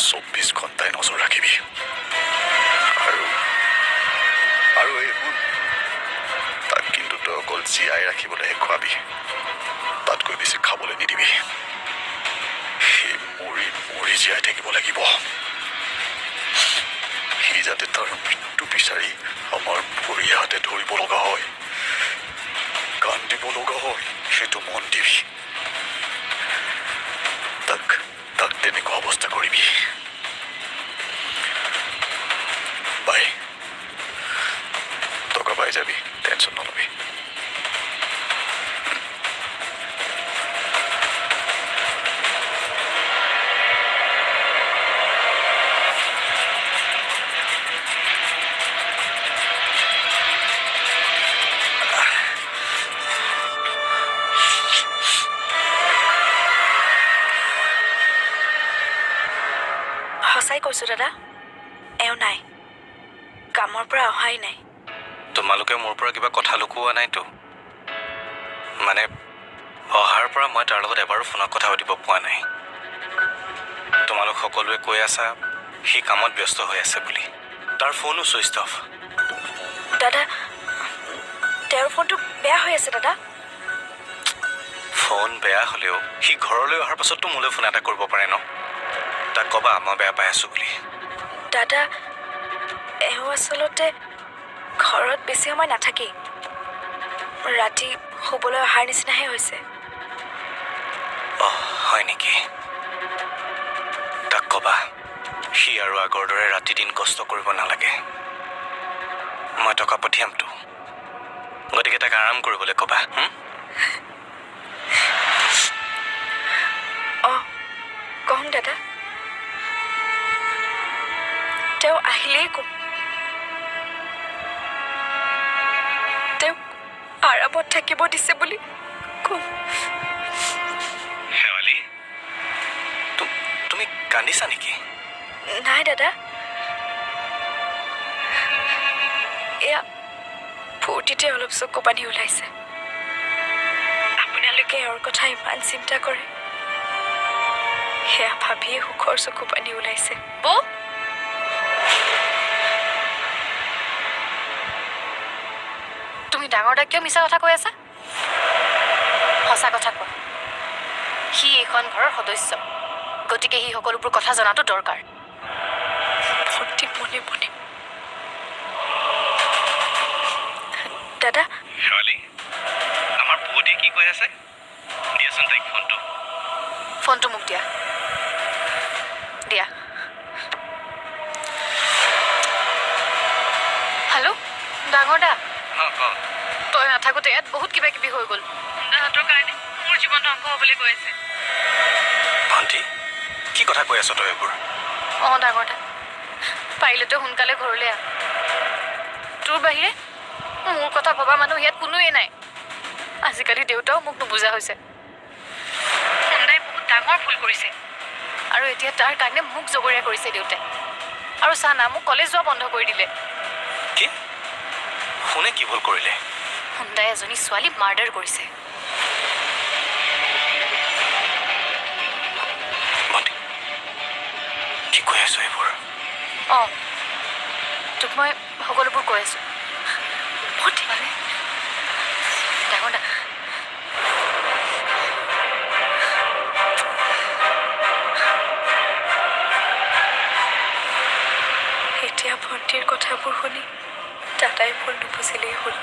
24 ঘণ্টাই নজৰ ৰাখিবি আৰু এই শুন তাক কিন্তু তই অকল জীয়াই ৰাখিবলৈহে খোৱাবি তাতকৈ বেছি খাবলৈ নিদিবি সি মৰি জীয়াই থাকিব লাগিব সি যাতে তাৰ মৃত্যু বিচাৰি আমাৰ ভৰি হাতে ধৰিব লগা হয় কান্দিব লগা হয় সেইটো মন দিবি তাক তেনেকুৱা অৱস্থা কৰিবি বাই টকা পাই যাবি টেনশ্যন নলবি সঁচাই কৈছো দাদা এওঁ নাই কামৰ পৰা অহাই নাই তোমালোকে মোৰ পৰা কিবা কথা লুকুওৱা নাইতো মানে অহাৰ পৰা মই তাৰ লগত এবাৰো ফোনত কথা পাতিব পোৱা নাই তোমালোক সকলোৱে কৈ আছা সি কামত ব্যস্ত হৈ আছে বুলি তাৰ ফোনো ছুইচ অফ দাদা তেওঁৰ ফোনটো বেয়া হৈ আছে দাদা ফোন বেয়া হ'লেও সি ঘৰলৈ অহাৰ পাছততো মোলৈ ফোন এটা কৰিব পাৰে ন তাক ক'বা মই বেয়া পাই আছোঁ বুলি দাদা এওঁ আচলতে ঘৰত বেছি সময় নাথাকি ৰাতি শুবলৈ অহাৰ নিচিনাহে হৈছে হয় নেকি তাক ক'বা সি আৰু আগৰ দৰে ৰাতি দিন কষ্ট কৰিব নালাগে মই টকা পঠিয়ামতো গতিকে তাক আৰাম কৰিবলৈ ক'বা কম দাদা তেওঁ আহিলেই কম তেওঁক আৰামত থাকিব দিছে বুলি কম শেৱালি তুমি কান্দিছা নেকি নাই দাদা এয়া ফূৰ্তিতে অলপ চকু পানী ওলাইছে আপোনালোকে এওঁৰ কথা ইমান চিন্তা কৰে সেয়া ভাবিয়ে সুখৰ চকু পানী ওলাইছে বৌ তুমি ডাঙৰ দাক কিয় মিছা কথা কৈ আছা সঁচা কথা কোৱা সি এইখন ঘৰৰ সদস্য গতিকে সি সকলোবোৰ কথা জনাটো দৰকাৰ ভণ্টি মনে মনে দাদা শেৱালি আমাৰ বৌটি কি কৈ আছে দিয়াচোন তাইক ফোনটো মোক দিয়া হেল্ল' ডাঙৰ দা তই নাথাকোতে ইয়াত বহুত কিবা কিবি হৈ গ'ল দাহঁতৰ কাৰণে মোৰ জীৱন ধ্বংস হ'বলৈ গৈ আছে ভণ্টি কি কথা কৈ আছ তই এইবোৰ ডাঙৰ দা পাৰিলে তই সোনকালে ঘৰলৈ আহ তোৰ বাহিৰে মোৰ কথা ভবা মানুহ ইয়াত কোনোৱে নাই আজিকালি দেউতাও মোক নুবুজা হৈছে সোণদাই বহুত ডাঙৰ ভুল কৰিছে আৰু এতিয়া তাৰ কাৰণে মোক জগৰীয়া কৰিছে দেউতাই আৰু চানা মোক কলেজ যোৱা বন্ধ কৰি দিলে কি শুনে কি ভুল কৰিলে সোণদাই এজনী ছোৱালী মাৰ্ডাৰ কৰিছে ভণ্টি কি কৈ আছ এইবোৰ তোক মই সকলোবোৰ কৈ আছো ভণ্টি মানে ডাঙৰ দা এতিয়া ভণ্টিৰ কথাবোৰ শুনি দাদাই ভুল নুবুজিলেই হ'ল